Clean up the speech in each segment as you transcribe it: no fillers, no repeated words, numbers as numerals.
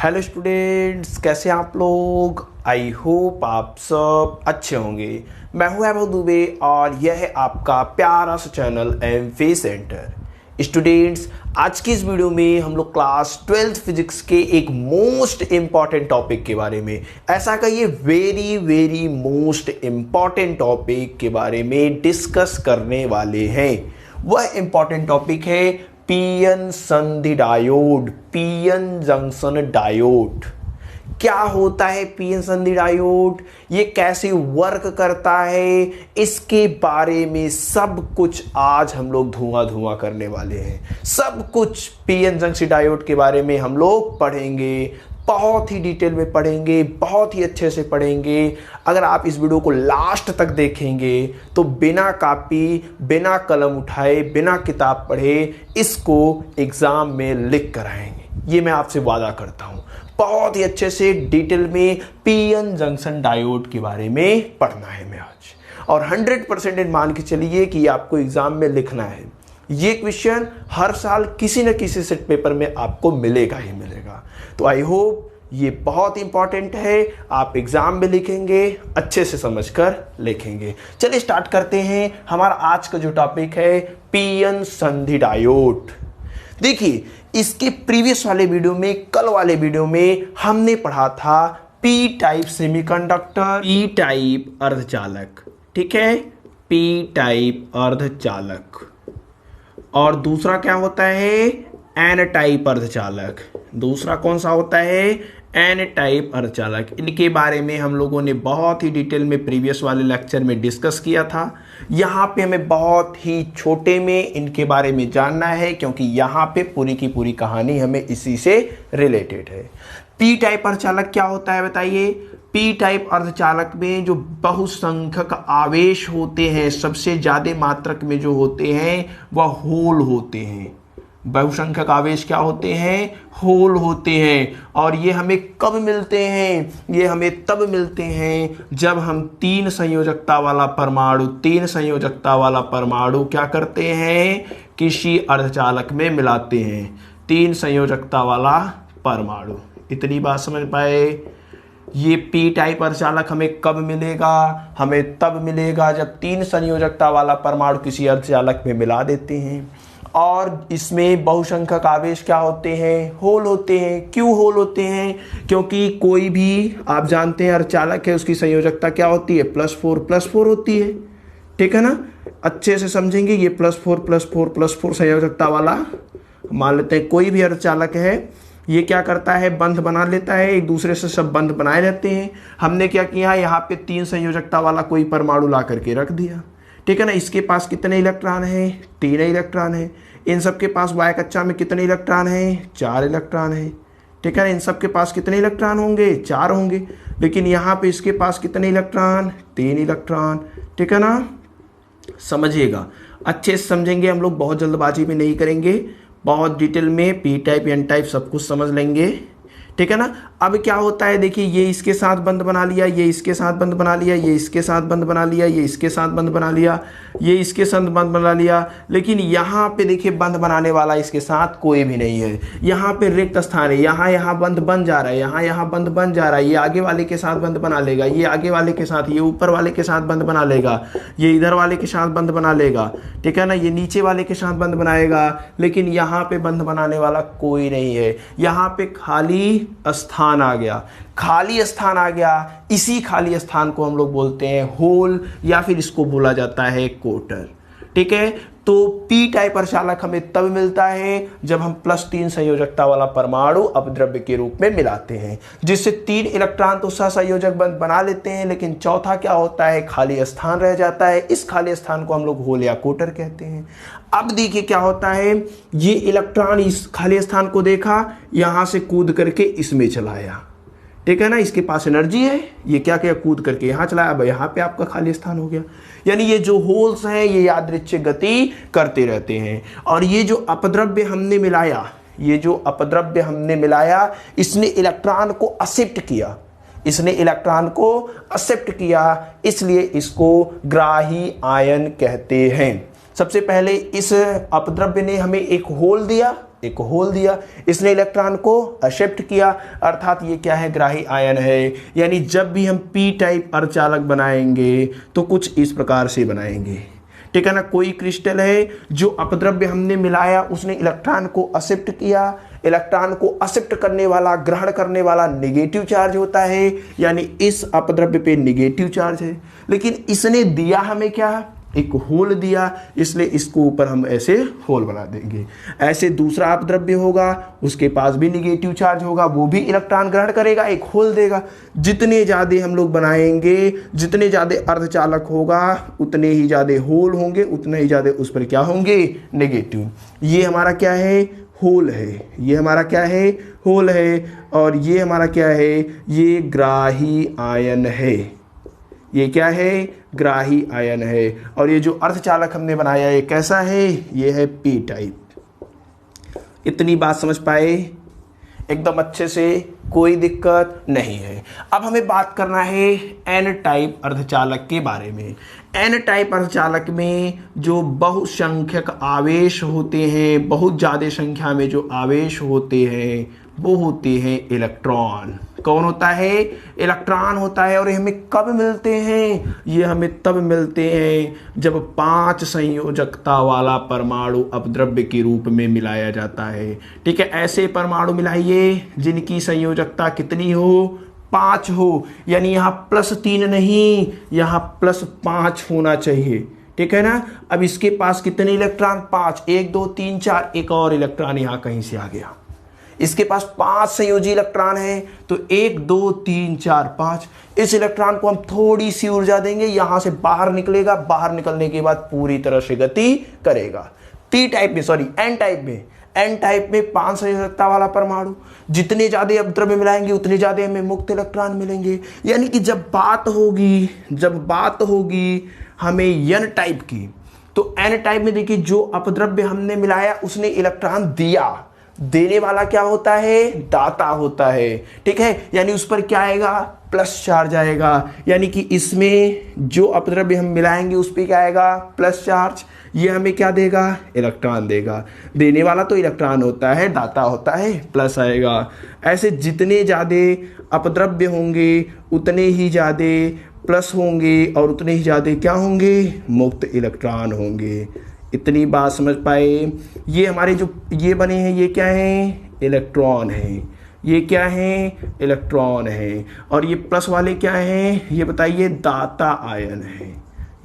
Hello students, कैसे हैं आप लोग। आई होप आप सब अच्छे होंगे। मैं हूं वैभव दुबे और यह है आपका प्यारा सा चैनल एमफी सेंटर। स्टूडेंट्स, आज की इस वीडियो में हम लोग क्लास 12th फिजिक्स के एक मोस्ट इम्पॉर्टेंट टॉपिक के बारे में, ऐसा कहिए very very most important topic के बारे में डिस्कस करने वाले हैं। वह इम्पॉर्टेंट टॉपिक है पीएन संधि डायोड, पीएन जंक्शन डायोड। क्या होता है पीएन संधि डायोड, ये कैसे वर्क करता है, इसके बारे में सब कुछ आज हम लोग धुआं करने वाले हैं। सब कुछ पीएन जंक्शन डायोड के बारे में हम लोग पढ़ेंगे, बहुत ही डिटेल में पढ़ेंगे, बहुत ही अच्छे से पढ़ेंगे। अगर आप इस वीडियो को लास्ट तक देखेंगे तो बिना कॉपी, बिना कलम उठाए, बिना किताब पढ़े इसको एग्जाम में लिख कर आएंगे, ये मैं आपसे वादा करता हूं। बहुत ही अच्छे से डिटेल में पीएन जंक्शन डायोड के बारे में पढ़ना है मैं आज, और 100% मान के चलिए कि आपको एग्जाम में लिखना है। ये क्वेश्चन हर साल किसी न किसी सेट पेपर में आपको मिलेगा ही मिलेगा। तो आई होप ये बहुत इंपॉर्टेंट है, आप एग्जाम में लिखेंगे, अच्छे से समझकर लिखेंगे। चलिए स्टार्ट करते हैं। हमारा आज का जो टॉपिक है पीएन संधि डायोड। देखिए, इसके प्रीवियस वाले वीडियो में, कल वाले वीडियो में हमने पढ़ा था P type semiconductor, P type अर्धचालक, ठीक है, पी टाइप अर्धचालक। और दूसरा क्या होता है, एन टाइप अर्धचालक। दूसरा कौन सा होता है, एन टाइप अर्धचालक। इनके बारे में हम लोगों ने बहुत ही डिटेल में प्रीवियस वाले लेक्चर में डिस्कस किया था। यहाँ पे हमें बहुत ही छोटे में इनके बारे में जानना है, क्योंकि यहाँ पे पूरी की पूरी कहानी हमें इसी से रिलेटेड है। पी टाइप अर्धचालक क्या होता है बताइए। पी टाइप अर्धचालक में जो बहुसंख्यक आवेश होते हैं, सबसे ज्यादा मात्रक में जो होते हैं वह होल होते हैं। बहुसंख्यक आवेश क्या होते हैं, होल होते हैं। और ये हमें कब मिलते हैं, ये हमें तब मिलते हैं जब हम तीन संयोजकता वाला परमाणु क्या करते हैं, किसी अर्धचालक में मिलाते हैं। तीन संयोजकता वाला परमाणु, इतनी बात समझ पाए। ये पी टाइप अर्धचालक हमें कब मिलेगा, हमें तब मिलेगा जब तीन संयोजकता वाला परमाणु किसी अर्धचालक में मिला देते हैं। और इसमें बहुसंख्यक आवेश क्या होते हैं, होल होते हैं। क्यों होल होते हैं, क्योंकि कोई भी आप जानते हैं अर्धचालक है, उसकी संयोजकता क्या होती है, +4 होती है, ठीक है ना। अच्छे से समझेंगे, ये +4 संयोजकता वाला मान लेते हैं। कोई भी अर्धचालक है, ये क्या करता है, बंध बना लेता है, एक दूसरे से सब बंध बनाए रहते हैं। हमने क्या किया, यहाँ पे तीन संयोजकता वाला कोई परमाणु ला करके रख दिया, ठीक है ना। इसके पास कितने इलेक्ट्रॉन हैं, 3 इलेक्ट्रॉन है। इन सब के पास वाय कक्षा में कितने इलेक्ट्रॉन हैं, 4 इलेक्ट्रॉन है, ठीक है ना। इन सब के पास कितने इलेक्ट्रॉन होंगे, 4 होंगे। लेकिन यहाँ पे इसके पास कितने इलेक्ट्रॉन, 3 इलेक्ट्रॉन, ठीक है ना। समझिएगा, अच्छे से समझेंगे हम लोग, बहुत जल्दबाजी में नहीं करेंगे, बहुत डिटेल में पी टाइप एन टाइप सब कुछ समझ लेंगे, ठीक है ना। अब क्या होता है, देखिए, ये इसके साथ बंध बना लिया, ये इसके साथ बंध बना लिया, ये इसके साथ बंध बना लिया, ये इसके साथ बंध बना लिया, ये इसके साथ बंध बना लिया। लेकिन यहाँ पे देखिए बंध बनाने वाला इसके साथ कोई भी नहीं है। यहाँ पे रिक्त स्थान है, यहाँ बंध बन जा रहा है, यहाँ बंध बन जा रहा है। ये आगे वाले के साथ बंध बना लेगा, ये आगे वाले के साथ, ये ऊपर वाले के साथ बंध बना लेगा, ये इधर वाले के साथ बंध बना लेगा, ठीक है ना। ये नीचे वाले के साथ बंध बनाएगा। लेकिन यहाँ पे बंध बनाने वाला कोई नहीं है। यहाँ पे खाली स्थान आ गया, खाली स्थान आ गया। इसी खाली स्थान को हम लोग बोलते हैं होल, या फिर इसको बोला जाता है कोटर, ठीक है। तो पी टाइप अर्धचालक हमें तब मिलता है जब हम +3 संयोजकता वाला परमाणु अपद्रव्य के रूप में मिलाते हैं, जिससे 3 इलेक्ट्रॉन तो सहसंयोजक बंध बना लेते हैं, लेकिन चौथा क्या होता है, खाली स्थान रह जाता है। इस खाली स्थान को हम लोग होल या कोटर कहते हैं। अब देखिए क्या होता है, ये इलेक्ट्रॉन इस खाली स्थान को देखा, यहां से कूद करके इसमें चलाया, ठीक है ना। इसके पास एनर्जी है, ये क्या किया, कूद करके यहाँ चलाया, अब यहाँ पे आपका खाली स्थान हो गया। यानी ये जो होल्स हैं ये यादृच्छिक गति करते रहते हैं। और ये जो अपद्रव्य हमने मिलाया, ये जो अपद्रव्य हमने मिलाया, इसने इलेक्ट्रॉन को एक्सेप्ट किया, इसने इलेक्ट्रॉन को एक्सेप्ट किया, इसलिए इसको ग्राही आयन कहते हैं। सबसे पहले इस अपद्रव्य ने हमें एक होल दिया, एक होल दिया, इसने इलेक्ट्रॉन को एक्सेप्ट किया, अर्थात ये क्या है, ग्राही आयन है। यानी जब भी हम पी टाइप अर्धचालक बनाएंगे तो कुछ इस प्रकार से बनाएंगे, ठीक है ना। कोई क्रिस्टल है जो अपद्रव्य हमने मिलाया, उसने इलेक्ट्रॉन को एक्सेप्ट किया, इलेक्ट्रॉन को एक्सेप्ट करने वाला, ग्रहण करने वाला नेगेटिव चार्ज होता है, यानी इस अपद्रव्य पे नेगेटिव चार्ज है। लेकिन इसने दिया हमें क्या, एक होल दिया, इसलिए इसको ऊपर हम ऐसे होल बना देंगे। ऐसे दूसरा अपद्रव्य होगा, उसके पास भी नेगेटिव चार्ज होगा, वो भी इलेक्ट्रॉन ग्रहण करेगा, एक होल देगा। जितने ज़्यादा हम लोग बनाएंगे, जितने ज़्यादा अर्धचालक होगा उतने ही ज़्यादा होल होंगे, उतने ही ज़्यादा उस पर क्या होंगे, नेगेटिव। ये हमारा क्या है, होल है। ये हमारा क्या है, होल है। और ये हमारा क्या है, ये ग्राही आयन है। ये क्या है, ग्राही आयन है। और ये जो अर्धचालक हमने बनाया ये कैसा है, ये है पी टाइप। इतनी बात समझ पाए एकदम अच्छे से, कोई दिक्कत नहीं है। अब हमें बात करना है एन टाइप अर्धचालक के बारे में। एन टाइप अर्धचालक में जो बहुसंख्यक आवेश होते हैं, बहुत ज़्यादा संख्या में जो आवेश होते हैं वो होते हैं इलेक्ट्रॉन। कौन होता है, इलेक्ट्रॉन होता है। और ये हमें कब मिलते हैं, ये हमें तब मिलते हैं जब 5 संयोजकता वाला परमाणु अपद्रव्य के रूप में मिलाया जाता है, ठीक है। ऐसे परमाणु मिलाइए जिनकी संयोजकता कितनी हो, 5 हो। यानी यहाँ +3 नहीं, यहाँ +5 होना चाहिए, ठीक है ना। अब इसके पास कितने इलेक्ट्रॉन, 5, 1 2 3 4, एक और इलेक्ट्रॉन यहाँ कहीं से आ गया। इसके पास 5 संयोजी इलेक्ट्रॉन है, तो 1 2 3 4 5। इस इलेक्ट्रॉन को हम थोड़ी सी ऊर्जा देंगे, यहां से बाहर निकलेगा, बाहर निकलने के बाद पूरी तरह से गति करेगा। पी टाइप में, सॉरी एन टाइप में, एन टाइप में 5 संयोजकता वाला परमाणु, जितने ज्यादा अपद्रव्य मिलाएंगे उतने ज्यादा हमें मुक्त इलेक्ट्रॉन मिलेंगे। यानी कि जब बात होगी हमें एन टाइप की, तो एन टाइप में देखिए जो अपद्रव्य हमने मिलाया उसने इलेक्ट्रॉन दिया, देने वाला क्या होता है, दाता होता है, ठीक है। यानी उस पर क्या आएगा, प्लस चार्ज आएगा। यानी कि इसमें जो अपद्रव्य हम मिलाएंगे उस पर क्या आएगा, प्लस चार्ज। ये हमें क्या देगा, इलेक्ट्रॉन देगा। देने वाला तो इलेक्ट्रॉन होता है, दाता होता है, प्लस आएगा। ऐसे जितने ज़्यादा अपद्रव्य होंगे उतने ही ज़्यादा प्लस होंगे और उतने ही ज़्यादा क्या होंगे, मुक्त इलेक्ट्रॉन होंगे। इतनी बात समझ पाए। ये हमारे जो ये बने हैं ये क्या हैं, इलेक्ट्रॉन हैं। ये क्या हैं, इलेक्ट्रॉन हैं। और ये प्लस वाले क्या हैं, ये बताइए, दाता आयन है।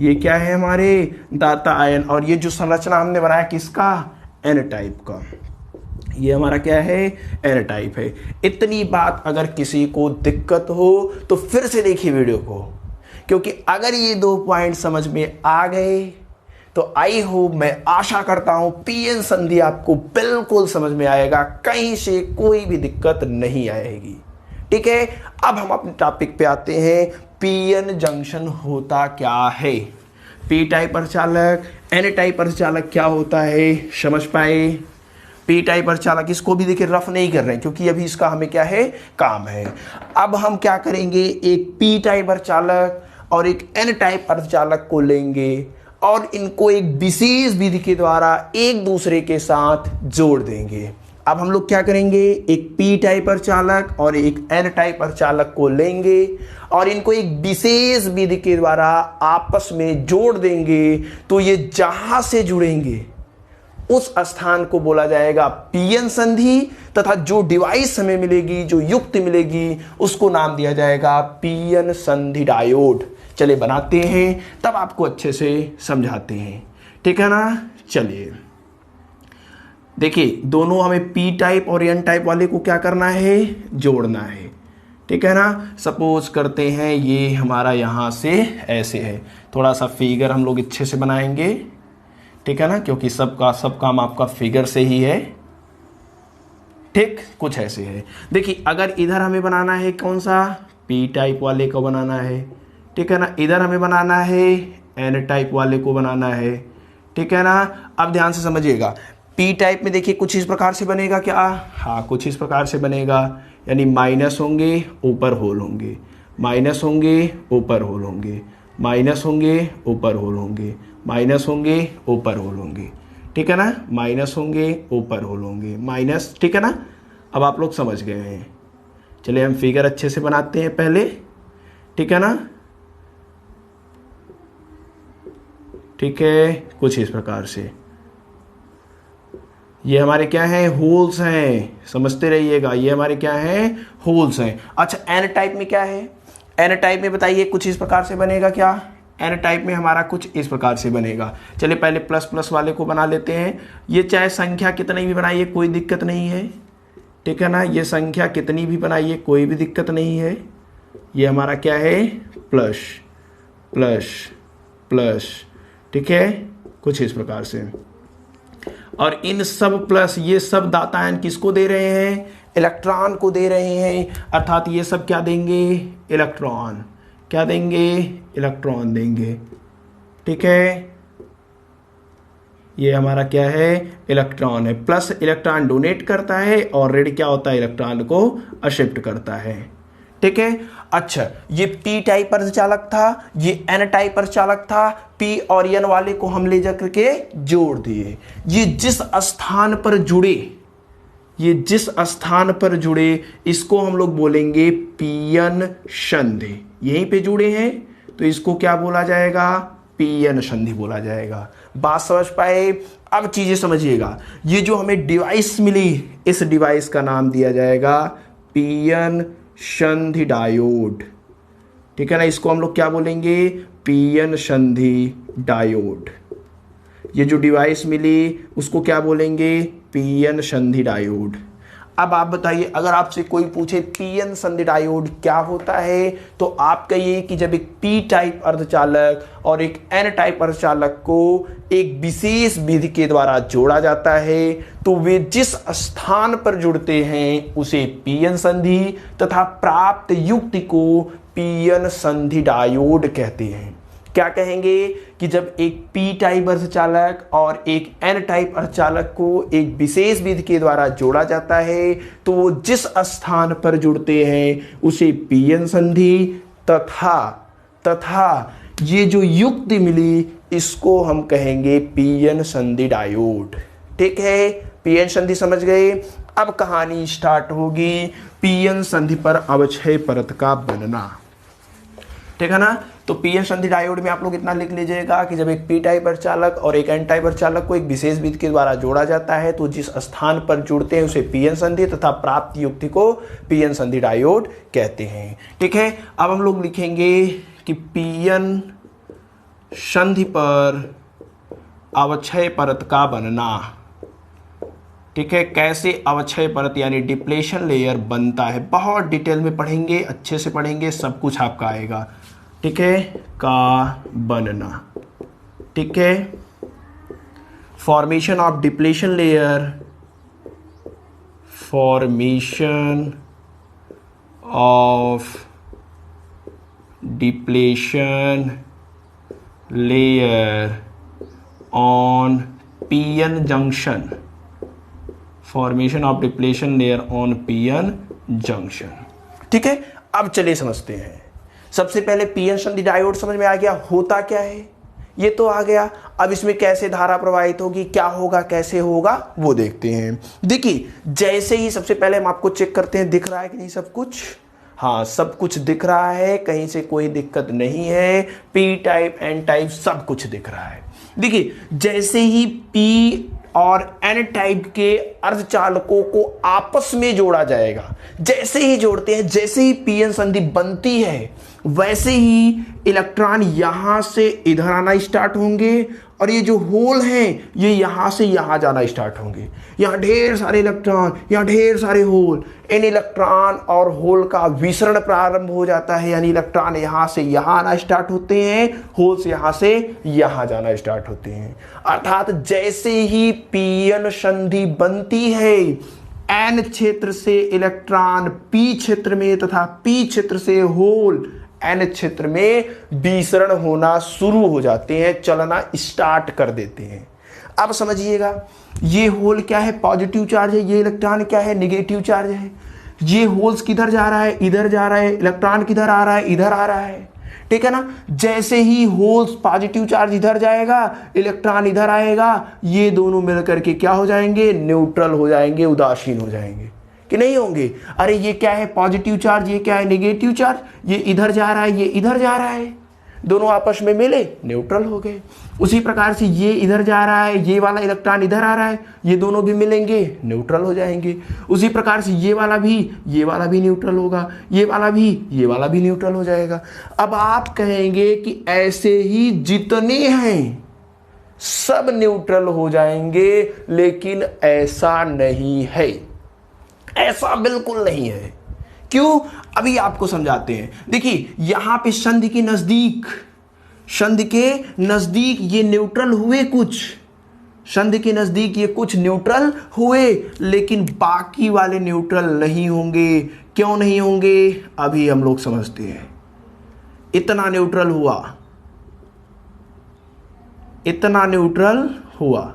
ये क्या है, हमारे दाता आयन। और ये जो संरचना हमने बनाया किसका, एन टाइप का, ये हमारा क्या है, एन टाइप है। इतनी बात अगर किसी को दिक्कत हो तो फिर से देखिए वीडियो को, क्योंकि अगर ये 2 पॉइंट समझ में आ गए तो आई होप, मैं आशा करता हूं पीएन संधि आपको बिल्कुल समझ में आएगा, कहीं से कोई भी दिक्कत नहीं आएगी, ठीक है। अब हम अपने टॉपिक पे आते हैं, पीएन जंक्शन होता क्या है। पी टाइप अर्धचालक, एन टाइप अर्धचालक क्या होता है, समझ पाए। पी टाइप अर्धचालक, इसको भी देखिए रफ नहीं कर रहे हैं क्योंकि अभी इसका हमें क्या है, काम है। अब हम क्या करेंगे, एक पी टाइप अर्धचालक और एक एन टाइप अर्धचालक को लेंगे और इनको एक विशेष विधि के द्वारा एक दूसरे के साथ जोड़ देंगे। अब हम लोग क्या करेंगे, एक पी टाइप अर्धचालक और एक एन टाइप अर्धचालक को लेंगे और इनको एक विशेष विधि के द्वारा आपस में जोड़ देंगे। तो ये जहां से जुड़ेंगे उस स्थान को बोला जाएगा पीएन संधि, तथा जो डिवाइस हमें मिलेगी, जो युक्ति मिलेगी, उसको नाम दिया जाएगा पीएन संधि डायोड। चलिए बनाते हैं, तब आपको अच्छे से समझाते हैं, ठीक है ना। चलिए देखिए, दोनों हमें पी टाइप और एन टाइप वाले को क्या करना है, जोड़ना है, ठीक है ना। सपोज करते हैं ये हमारा यहाँ से ऐसे है, थोड़ा सा फिगर हम लोग अच्छे से बनाएंगे, ठीक है ना, क्योंकि सब काम आपका फिगर से ही है, ठीक। कुछ ऐसे है, देखिए अगर इधर हमें बनाना है कौन सा, पी टाइप वाले को बनाना है, ठीक है ना। इधर हमें बनाना है एन टाइप वाले को बनाना है, ठीक है ना। अब ध्यान से समझिएगा, पी टाइप में देखिए कुछ इस प्रकार से बनेगा क्या, हाँ कुछ इस प्रकार से बनेगा। यानी माइनस होंगे, ऊपर होल होंगे, माइनस होंगे, ऊपर होल होंगे, माइनस होंगे, ऊपर होल होंगे, माइनस होंगे, ऊपर होल होंगे, ठीक है ना, माइनस होंगे, ऊपर होल होंगे, माइनस, ठीक है ना। अब आप लोग समझ गए हैं। चलिए हम फिगर अच्छे से बनाते हैं पहले, ठीक है ना। ठीक है, कुछ इस प्रकार से ये हमारे क्या हैं, होल्स हैं, समझते रहिएगा, ये हमारे क्या हैं, होल्स हैं। अच्छा एन टाइप में क्या है, एन टाइप में बताइए कुछ इस प्रकार से बनेगा क्या, एन टाइप में हमारा कुछ इस प्रकार से बनेगा। चलिए पहले प्लस प्लस वाले को बना लेते हैं। ये चाहे संख्या कितनी भी बनाइए कोई दिक्कत नहीं है, ठीक है ना, ये संख्या कितनी भी बनाइए कोई भी दिक्कत नहीं है। ये हमारा क्या है, प्लस प्लस प्लस, ठीक है, कुछ इस प्रकार से। और इन सब प्लस ये सब दातायन किसको दे रहे हैं, इलेक्ट्रॉन को दे रहे हैं, अर्थात ये सब क्या देंगे, इलेक्ट्रॉन, क्या देंगे, इलेक्ट्रॉन देंगे, ठीक है। ये हमारा क्या है, इलेक्ट्रॉन है, प्लस इलेक्ट्रॉन डोनेट करता है और रेड क्या होता है, इलेक्ट्रॉन को अशिफ्ट करता है, ठीक है। अच्छा ये पी टाइप अर्धचालक था, ये एन टाइप अर्धचालक था, पी और एन वाले को हम ले जाकर के जोड़ दिए। ये जिस स्थान पर जुड़े, ये जिस स्थान पर जुड़े इसको हम लोग बोलेंगे पीएन संधि। यहीं पे जुड़े हैं तो इसको क्या बोला जाएगा, पीएन संधि बोला जाएगा। बात समझ पाए। अब चीजें समझिएगा, ये जो हमें डिवाइस मिली इस डिवाइस का नाम दिया जाएगा पीएन संधि डायोड, ठीक है ना। इसको हम लोग क्या बोलेंगे, पीएन संधि डायोड। ये जो डिवाइस मिली उसको क्या बोलेंगे, पीएन संधि डायोड। अब आप बताइए अगर आपसे कोई पूछे पीएन संधि डायोड क्या होता है, तो आप कहिए कि जब एक पी टाइप अर्धचालक और एक एन टाइप अर्धचालक को एक विशेष विधि के द्वारा जोड़ा जाता है तो वे जिस स्थान पर जुड़ते हैं उसे पीएन संधि तथा प्राप्त युक्ति को पीएन संधि डायोड कहते हैं। क्या कहेंगे कि जब एक पी टाइप अर्धचालक और एक एन टाइप अर्धचालक को एक विशेष विधि के द्वारा जोड़ा जाता है तो वो जिस स्थान पर जुड़ते हैं उसे पीएन संधि तथा ये जो युक्ति मिली इसको हम कहेंगे पीएन संधि डायोड, ठीक है। पीएन संधि समझ गए। अब कहानी स्टार्ट होगी पीएन संधि पर अवक्षय परत का बनना, ठीक है ना। तो पीएन संधि डायोड में आप लोग इतना लिख लीजिएगा कि जब एक पी टाइप अर्धचालक और एक एन टाइप अर्धचालक को एक विशेष विधि के द्वारा जोड़ा जाता है तो जिस स्थान पर जुड़ते हैं उसे पीएन संधि तथा प्राप्त युक्ति को पीएन संधि डायोड कहते हैं, ठीक है। अब हम लोग लिखेंगे कि पीएन संधि पर अवक्षय परत का बनना, ठीक है। कैसे अवक्षय परत यानी डिप्लेशन लेयर बनता है बहुत डिटेल में पढ़ेंगे, अच्छे से पढ़ेंगे, सब कुछ आपका आएगा, ठीक है, का बनना, ठीक है। Formation of depletion layer, formation of depletion layer on PN junction, formation of depletion layer on PN junction, ठीक है। अब चलिए समझते हैं। सबसे पहले पीएन संधि डायोड समझ में आ गया होता क्या है, ये तो आ गया। अब इसमें कैसे धारा प्रवाहित होगी, क्या होगा, कैसे होगा वो देखते हैं। देखिए जैसे ही सबसे पहले हम आपको चेक करते हैं दिख रहा है कि नहीं सब कुछ, हाँ सब कुछ दिख रहा है, कहीं से कोई दिक्कत नहीं है, पी टाइप एन टाइप सब कुछ दिख रहा है। देखिए जैसे ही पी और एन टाइप के अर्धचालकों को आपस में जोड़ा जाएगा, जैसे ही जोड़ते हैं, जैसे ही पीएन संधि बनती है वैसे ही इलेक्ट्रॉन यहां से इधर आना स्टार्ट होंगे और ये जो होल हैं ये यहां से यहां जाना स्टार्ट होंगे। यहां ढेर सारे इलेक्ट्रॉन, यहां ढेर सारे होल, इन इलेक्ट्रॉन और होल का विसरण प्रारंभ हो जाता है, यानी इलेक्ट्रॉन यहां से यहां आना स्टार्ट होते हैं, होल्स यहां से यहां जाना स्टार्ट होते हैं। अर्थात जैसे ही पीएन संधि बनती है एन क्षेत्र से इलेक्ट्रॉन पी क्षेत्र में तथा पी क्षेत्र से होल एन क्षेत्र में विसरण होना शुरू हो जाते हैं, चलना स्टार्ट कर देते हैं। अब समझिएगा ये होल क्या है, पॉजिटिव चार्ज है, ये इलेक्ट्रॉन क्या है, नेगेटिव चार्ज है। ये होल्स किधर जा रहा है, इधर जा रहा है, इलेक्ट्रॉन किधर आ रहा है, इधर आ रहा है। ठीक है ना। जैसे ही होल्स पॉजिटिव चार्ज इधर जाएगा, इलेक्ट्रॉन इधर आएगा, ये दोनों मिलकर के क्या हो जाएंगे, न्यूट्रल हो जाएंगे, उदासीन हो जाएंगे कि नहीं होंगे। अरे ये क्या है पॉजिटिव चार्ज, ये क्या है नेगेटिव चार्ज, ये इधर जा रहा है, ये इधर जा रहा है, दोनों आपस में मिले न्यूट्रल हो गए। उसी प्रकार से ये इधर जा रहा है, ये वाला इलेक्ट्रॉन इधर आ रहा है, ये दोनों भी मिलेंगे न्यूट्रल हो जाएंगे। उसी प्रकार से ये वाला भी न्यूट्रल होगा, ये वाला भी न्यूट्रल हो जाएगा। अब आप कहेंगे कि ऐसे ही जितने हैं सब न्यूट्रल हो जाएंगे, लेकिन ऐसा नहीं है, ऐसा बिल्कुल नहीं है। क्यों, अभी आपको समझाते हैं। देखिए यहां पे संधि के नजदीक ये न्यूट्रल हुए, कुछ संधि के नजदीक ये कुछ न्यूट्रल हुए, लेकिन बाकी वाले न्यूट्रल नहीं होंगे। क्यों नहीं होंगे, अभी हम लोग समझते हैं। इतना न्यूट्रल हुआ,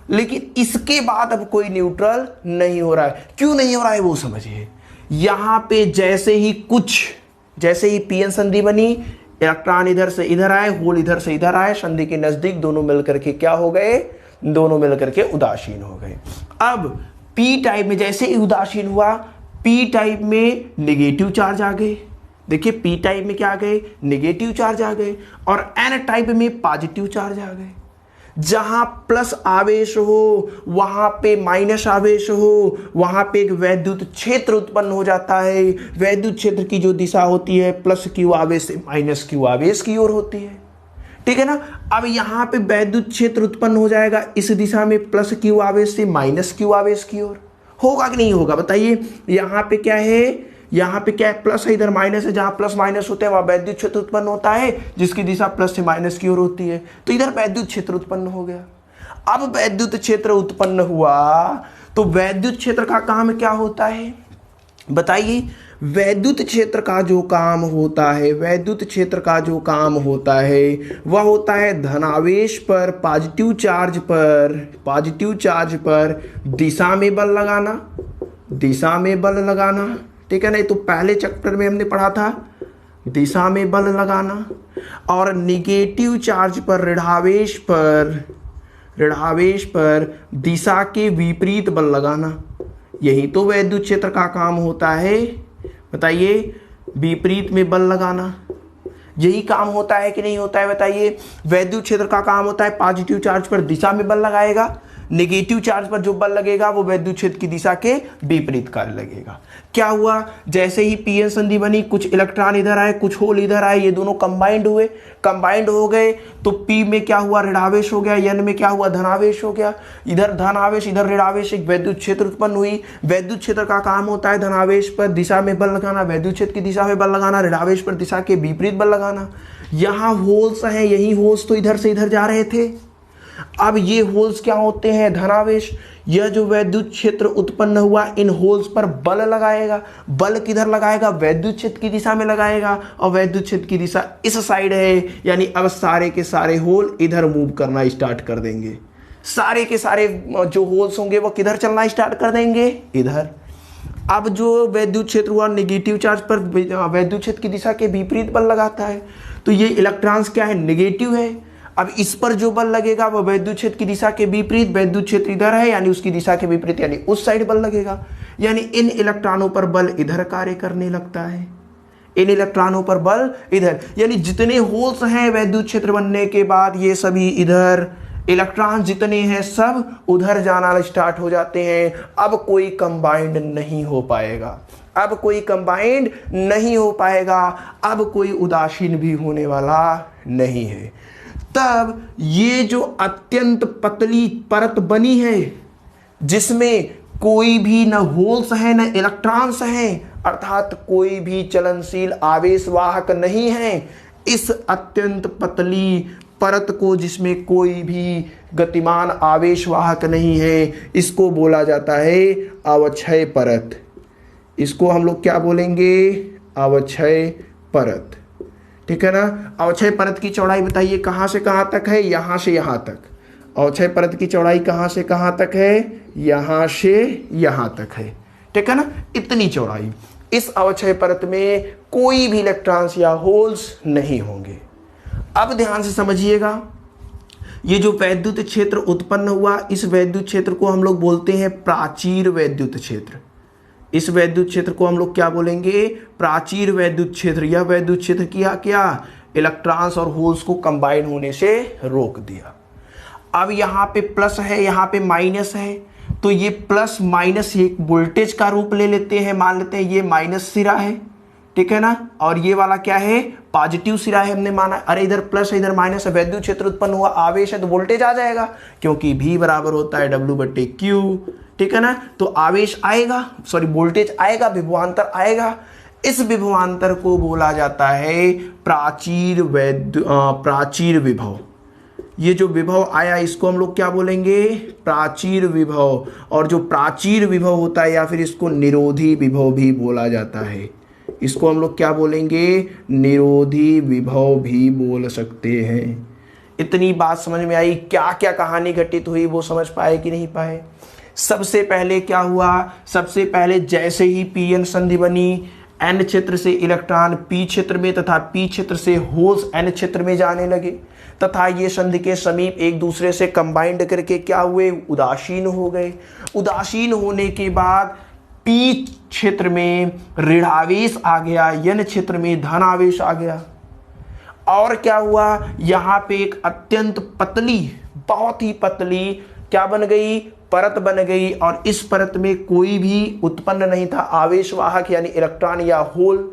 लेकिन इसके बाद अब कोई न्यूट्रल नहीं हो रहा है। क्यों नहीं हो रहा है वो समझिए। यहां पे जैसे ही पीएन संधि बनी, इलेक्ट्रॉन इधर से इधर आए, होल इधर से इधर आए, संधि के नजदीक दोनों मिलकर के क्या हो गए, दोनों मिलकर के उदासीन हो गए। अब पी टाइप में जैसे ही उदासीन हुआ, पी टाइप में नेगेटिव चार्ज आ गए। देखिए पी टाइप में क्या आ गए, नेगेटिव चार्ज आ गए, और एन टाइप में पॉजिटिव चार्ज आ गए। जहां प्लस आवेश हो वहां पे माइनस आवेश हो, वहां पे एक वैद्युत क्षेत्र उत्पन्न हो जाता है। वैद्युत क्षेत्र की जो दिशा होती है प्लस क्यू आवेश से माइनस क्यू आवेश की ओर होती है, ठीक है ना। अब यहां पे वैद्युत क्षेत्र उत्पन्न हो जाएगा इस दिशा में, प्लस क्यू आवेश से माइनस क्यू आवेश की ओर। होगा कि नहीं होगा बताइए। यहां पे क्या है, यहाँ पे क्या है, प्लस है, इधर माइनस है। जहां प्लस माइनस होते हैं वहां वैद्युत क्षेत्र उत्पन्न होता है, जिसकी दिशा प्लस से माइनस की ओर होती है। तो इधर वैद्युत क्षेत्र उत्पन्न हो गया। अब वैद्युत क्षेत्र उत्पन्न हुआ तो वैद्युत क्षेत्र का काम क्या होता है बताइए। वैद्युत क्षेत्र का जो काम होता है, वह होता है धनावेश पर, पॉजिटिव चार्ज पर दिशा में बल लगाना, ठीक है ना। तो पहले चैप्टर में हमने पढ़ा था दिशा में बल लगाना, और निगेटिव चार्ज पर ऋणावेश पर दिशा के विपरीत बल लगाना। यही तो वैद्युत क्षेत्र का काम होता है, बताइए। विपरीत में बल लगाना, यही काम होता है कि नहीं होता है बताइए। वैद्युत क्षेत्र का काम होता है पॉजिटिव चार्ज पर दिशा में बल लगाएगा, नेगेटिव चार्ज पर जो बल लगेगा वो वैद्युत क्षेत्र की दिशा के विपरीत कार्य लगेगा। क्या हुआ, जैसे ही पीएन संधि बनी, कुछ इलेक्ट्रॉन इधर आए, कुछ होल इधर आए, ये दोनों कंबाइंड हो गए, तो पी में क्या हुआ, ऋणावेश हो गया, एन में क्या हुआ, धनावेश हो गया। इधर धनावेश इधर ऋणावेश, एक वैद्युत क्षेत्र उत्पन्न हुई। वैद्युत क्षेत्र का काम होता है धनावेश पर दिशा में बल लगाना, वैद्युत क्षेत्र की दिशा में बल लगाना, ऋणावेश पर दिशा के विपरीत बल लगाना। यहाँ होल्स हैं, यही होल्स तो इधर से इधर जा रहे थे। अब ये होल्स क्या होते हैं, धनावेश। यह जो वैद्युत क्षेत्र उत्पन्न हुआ, इन होल्स पर बल लगाएगा। बल किधर लगाएगा, वैद्युत क्षेत्र की दिशा में लगाएगा, और वैद्युत क्षेत्र की दिशा इस साइड है, यानी अब सारे के सारे होल इधर मूव करना स्टार्ट कर देंगे। सारे के सारे जो होल्स होंगे वो किधर चलना स्टार्ट कर देंगे, इधर। अब जो वैद्युत क्षेत्र हुआ नेगेटिव चार्ज पर वैद्युत क्षेत्र की दिशा के विपरीत बल लगाता है, तो ये इलेक्ट्रॉन्स क्या है, नेगेटिव है। अब इस पर जो बल लगेगा वो वैद्युत क्षेत्र की दिशा के विपरीत, वैद्युत क्षेत्र इधर है यानी उसकी दिशा के विपरीत, यानी उस साइड बल लगेगा। यानी इन इलेक्ट्रॉनों पर बल इधर कार्य करने लगता है, इन इलेक्ट्रॉनों पर बल इधर। यानी जितने होल्स हैं वैद्युत क्षेत्र बनने के बाद ये सभी इधर, इलेक्ट्रॉन जितने हैं सब उधर जाना स्टार्ट हो जाते हैं। अब कोई कंबाइंड नहीं हो पाएगा, अब कोई उदासीन भी होने वाला नहीं है। तब ये जो अत्यंत पतली परत बनी है, जिसमें कोई भी न होल्स है न इलेक्ट्रॉन्स हैं, अर्थात कोई भी चलनशील आवेशवाहक नहीं है, इस अत्यंत पतली परत को, जिसमें कोई भी गतिमान आवेशवाहक नहीं है, इसको बोला जाता है अवक्षय परत। इसको हम लोग क्या बोलेंगे, अवक्षय परत, ठीक है ना। अवक्षय परत की चौड़ाई बताइए कहां से कहां तक है, यहां से यहां तक। अवक्षय परत की चौड़ाई कहां से कहां तक है, यहां से यहां तक है, ठीक है ना, इतनी चौड़ाई। इस अवक्षय परत में कोई भी इलेक्ट्रॉन्स या होल्स नहीं होंगे। अब ध्यान से समझिएगा, ये जो वैद्युत क्षेत्र उत्पन्न हुआ, इस वैद्युत क्षेत्र को हम लोग बोलते हैं प्राचीर वैद्युत क्षेत्र। इस वैद्युत क्षेत्र को हम लोग क्या बोलेंगे? प्राचीर वैद्युत क्षेत्र। यह वैद्युत क्षेत्र किया क्या? इलेक्ट्रॉन्स और होल्स को कंबाइन होने से रोक दिया। अब यहाँ पे प्लस है, यहाँ पे माइनस है, तो ये प्लस माइनस एक वोल्टेज का रूप ले लेते हैं। मान लेते हैं ये माइनस सिरा है, ठीक है ना, और ये वाला क्या है? पॉजिटिव सिरा है। हमने माना अरे इधर प्लस है इधर माइनस है, वैद्युत क्षेत्र उत्पन्न हुआ, आवेश है तो वोल्टेज आ जाएगा, क्योंकि V बराबर होता है W/Q, ठीक है ना। तो आवेश आएगा, सॉरी वोल्टेज आएगा, विभवांतर आएगा। इस विभवांतर को बोला जाता है प्राचीर विभव। ये जो विभव आया इसको हम लोग क्या बोलेंगे? प्राचीर विभव। और जो प्राचीर विभव होता है या फिर इसको निरोधी विभव भी बोला जाता है। इसको हम लोग क्या बोलेंगे? निरोधी विभव भी बोल सकते हैं। इतनी बात समझ में आई? क्या क्या कहानी घटित हुई वो समझ पाए कि नहीं पाए? सबसे पहले क्या हुआ? सबसे पहले जैसे ही पीएन संधि बनी, एन क्षेत्र से इलेक्ट्रॉन पी क्षेत्र में तथा पी क्षेत्र से होल्स एन क्षेत्र में जाने लगे तथा ये संधि के समीप एक दूसरे से कंबाइंड करके क्या हुए? उदासीन हो गए। उदासीन होने के बाद पी क्षेत्र में ऋणावेश आ गया, एन क्षेत्र में धन आवेश आ गया। और क्या हुआ? यहाँ पे एक अत्यंत पतली, बहुत ही पतली क्या बन गई? परत बन गई। और इस परत में कोई भी उत्पन्न नहीं था आवेशवाहक यानी इलेक्ट्रॉन या होल।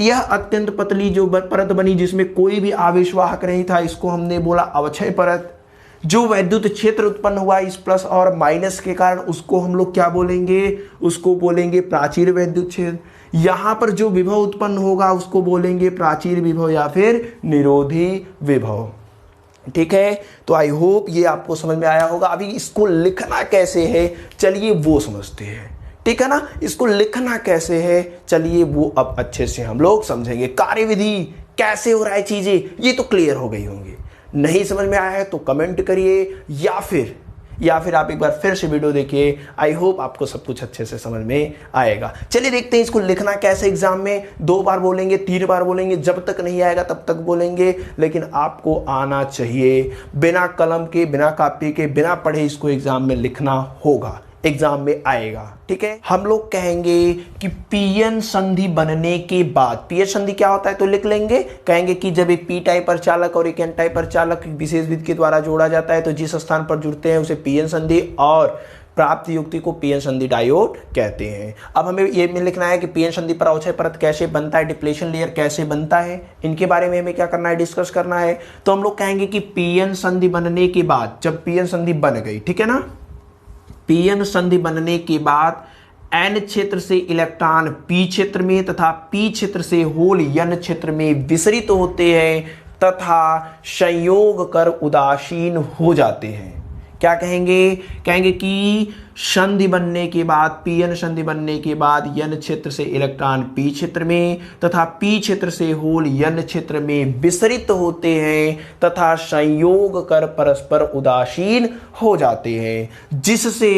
यह अत्यंत पतली जो परत बनी जिसमें कोई भी आवेशवाहक नहीं था, इसको हमने बोला अवक्षय परत। जो वैद्युत क्षेत्र उत्पन्न हुआ इस प्लस और माइनस के कारण, उसको हम लोग क्या बोलेंगे? उसको बोलेंगे प्राचीर वैद्युत क्षेत्र। यहां पर जो विभव उत्पन्न होगा उसको बोलेंगे प्राचीर विभव या फिर निरोधी विभव, ठीक है। तो आई होप ये आपको समझ में आया होगा। अभी इसको लिखना कैसे है चलिए वो समझते हैं, ठीक है ना। इसको लिखना कैसे है चलिए वो अब अच्छे से हम लोग समझेंगे। कार्यविधि कैसे हो रहा है चीजें ये तो क्लियर हो गई होंगी। नहीं समझ में आया है तो कमेंट करिए या फिर आप एक बार फिर से वीडियो देखिए। आई होप आपको सब कुछ अच्छे से समझ में आएगा। चलिए देखते हैं इसको लिखना कैसे। एग्जाम में 2 बार बोलेंगे, 3 बार बोलेंगे, जब तक नहीं आएगा तब तक बोलेंगे, लेकिन आपको आना चाहिए। बिना कलम के, बिना कॉपी के, बिना पढ़े इसको एग्जाम में लिखना होगा, एग्जाम में आएगा, ठीक है। हम लोग कहेंगे कि पीएन संधि बनने के बाद, पीएन संधि क्या होता है तो लिख लेंगे। कहेंगे कि जब एक पी टाइप अर्धचालक और एक एन टाइप अर्धचालक विशेष विधि के द्वारा जोड़ा जाता है तो जिस स्थान पर जुड़ते हैं उसे पीएन संधि और प्राप्त युक्ति को पीएन संधि डायोड कहते हैं। अब हमें ये लिखना है कि पीएन संधि पर अवक्षय परत कैसे बनता है, डिप्लेशन लेयर कैसे बनता है, इनके बारे में हमें क्या करना है? डिस्कस करना है। तो हम लोग कहेंगे कि पीएन संधि बनने के बाद, जब पीएन संधि बन गई, ठीक है ना, पीएन संधि बनने के बाद एन क्षेत्र से इलेक्ट्रॉन पी क्षेत्र में तथा पी क्षेत्र से होल एन क्षेत्र में विसरित होते हैं तथा संयोग कर उदासीन हो जाते हैं। क्या कहेंगे? कहेंगे कि संधि बनने के बाद, पीएन संधि बनने के बाद एन क्षेत्र से इलेक्ट्रॉन पी क्षेत्र में तथा पी क्षेत्र से होल एन क्षेत्र में विसरित होते हैं तथा संयोग कर परस्पर उदासीन हो जाते हैं, जिससे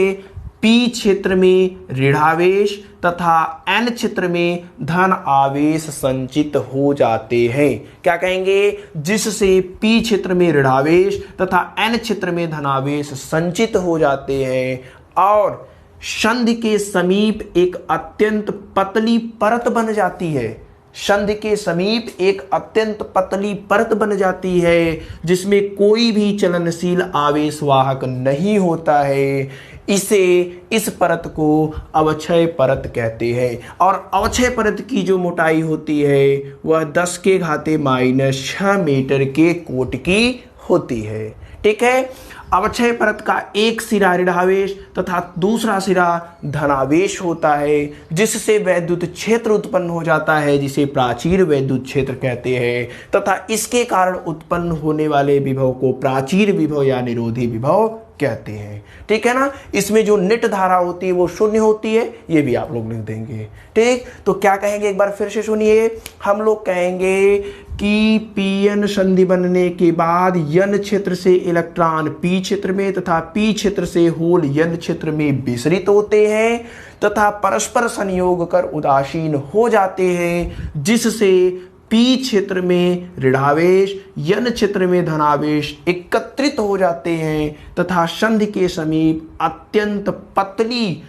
पी क्षेत्र में ऋणावेश तथा एन क्षेत्र में धन आवेश संचित हो जाते हैं। क्या कहेंगे? जिससे पी क्षेत्र में ऋणावेश तथा एन क्षेत्र में धनावेश संचित हो जाते हैं और संधि के समीप एक अत्यंत पतली परत बन जाती है। संधि के समीप एक अत्यंत पतली परत बन जाती है जिसमें कोई भी चलनशील आवेशवाहक नहीं होता है। इस परत को अवक्षय परत कहते हैं और अवक्षय परत की जो मोटाई होती है वह 10⁻⁻⁶ मीटर के कोट की होती है, ठीक है। अवक्षय परत का एक सिरा ऋणावेश तथा दूसरा सिरा धनावेश होता है, जिससे वैद्युत क्षेत्र उत्पन्न हो जाता है जिसे प्राचीर वैद्युत क्षेत्र कहते हैं तथा इसके कारण उत्पन्न होने वाले विभव को प्राचीर विभव या निरोधी विभव कहते हैं। ठीक है ना। इसमें जो नेट धारा होती है वो शून्य होती है, ये भी आप लोग लिख देंगे। ठीक, तो क्या कहेंगे एक बार फिर से सुनिए। हम लोग कहेंगे कि पीएन संधि बनने के बाद यन क्षेत्र से इलेक्ट्रॉन पी क्षेत्र में तथा पी क्षेत्र से होल यन क्षेत्र में विसरित होते हैं तथा परस्पर संयोग कर उदासीन हो जाते हैं, जिससे पी क्षेत्र में ऋणावेश यन क्षेत्र में धनावेश एकत्रित हो जाते हैं तथा संधि के समीप अत्यंत पतली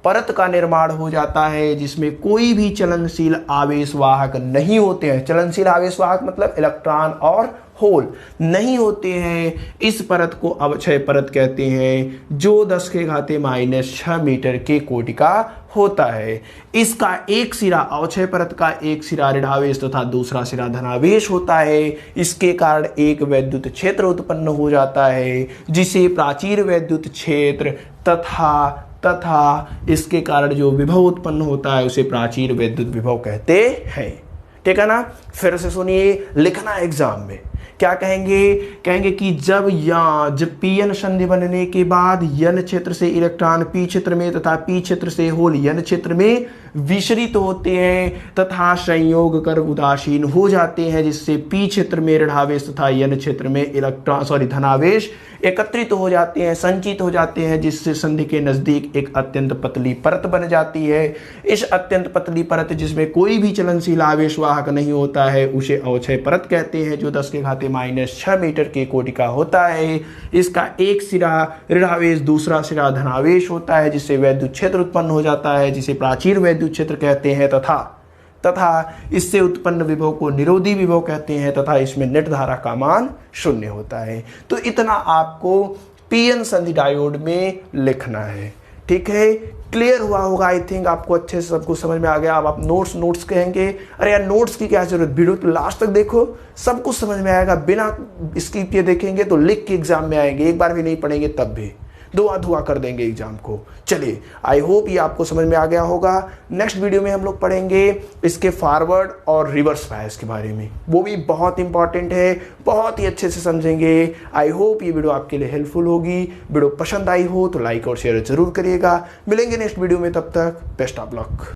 परत का निर्माण हो जाता है, जिसमें कोई भी चलनशील आवेश वाहक नहीं होते हैं। चलनशील आवेश वाहक मतलब इलेक्ट्रॉन और होल नहीं होते हैं। इस परत को अवक्षय परत कहते हैं, जो 10⁻⁻⁶ मीटर के कोटि का होता है। इसका एक सिरा अवक्षय परत का एक सिरा ऋणावेश तथा दूसरा सिरा धनावेश होता है। इसके कारण एक वैद्युत क्षेत्र उत्पन्न हो जाता है, जिसे प्राचीर वैद्युत क्षेत्र तथा इसके कारण जो विभव उत्पन्न होता है उसे प्राचीर वैद्युत विभव कहते हैं। ठीक है ना। फिर से सुनिए, लिखना एग्जाम में क्या कहेंगे कि जब पीएन संधि बनने के बाद यन क्षेत्र से इलेक्ट्रॉन पी क्षेत्र में तथा पी क्षेत्र से होल यन क्षेत्र में विचरित होते हैं तथा संयोग कर उदासीन हो जाते हैं, जिससे पी क्षेत्र में ऋणावेश तथा यन क्षेत्र में धनावेश एकत्रित हो जाते हैं, संचित हो जाते हैं, जिससे संधि के नजदीक एक अत्यंत पतली परत बन जाती है। इस अत्यंत पतली परत जिसमें कोई भी चलनशील आवेश वाहक नहीं होता है उसे अवक्षय परत कहते हैं, जो 10⁻⁶ मीटर के कोटि का होता है। इसका एक सिरा ऋणावेश दूसरा सिरा धनावेश होता है, जिससे वैद्युत क्षेत्र उत्पन्न हो जाता है, जिसे प्राचीर वैद्युत क्षेत्र कहते हैं तथा इससे उत्पन्न विभव को निरोधी विभव कहते हैं तथा इसमें नेट धारा का मान 0 होता है। तो इतना आपको पीएन संधि डायोड में लिखना है। ठीक है, क्लियर हुआ होगा। आई थिंक आपको अच्छे से सब कुछ समझ में आ गया। अब आप नोट्स कहेंगे, अरे यार नोट्स की क्या जरूरत, वीडियो तो लास्ट तक देखो, सब कुछ समझ में आएगा। बिना स्किप किए देखेंगे तो लिख के एग्जाम में आएंगे, एक बार भी नहीं पढ़ेंगे तब भी धुआं कर देंगे एग्जाम को। चलिए, आई होप ये आपको समझ में आ गया होगा। नेक्स्ट वीडियो में हम लोग पढ़ेंगे इसके फॉरवर्ड और रिवर्स बायस के बारे में, वो भी बहुत इंपॉर्टेंट है, बहुत ही अच्छे से समझेंगे। आई होप ये वीडियो आपके लिए हेल्पफुल होगी। वीडियो पसंद आई हो तो लाइक और शेयर जरूर करिएगा। मिलेंगे नेक्स्ट वीडियो में, तब तक बेस्ट ऑफ लक।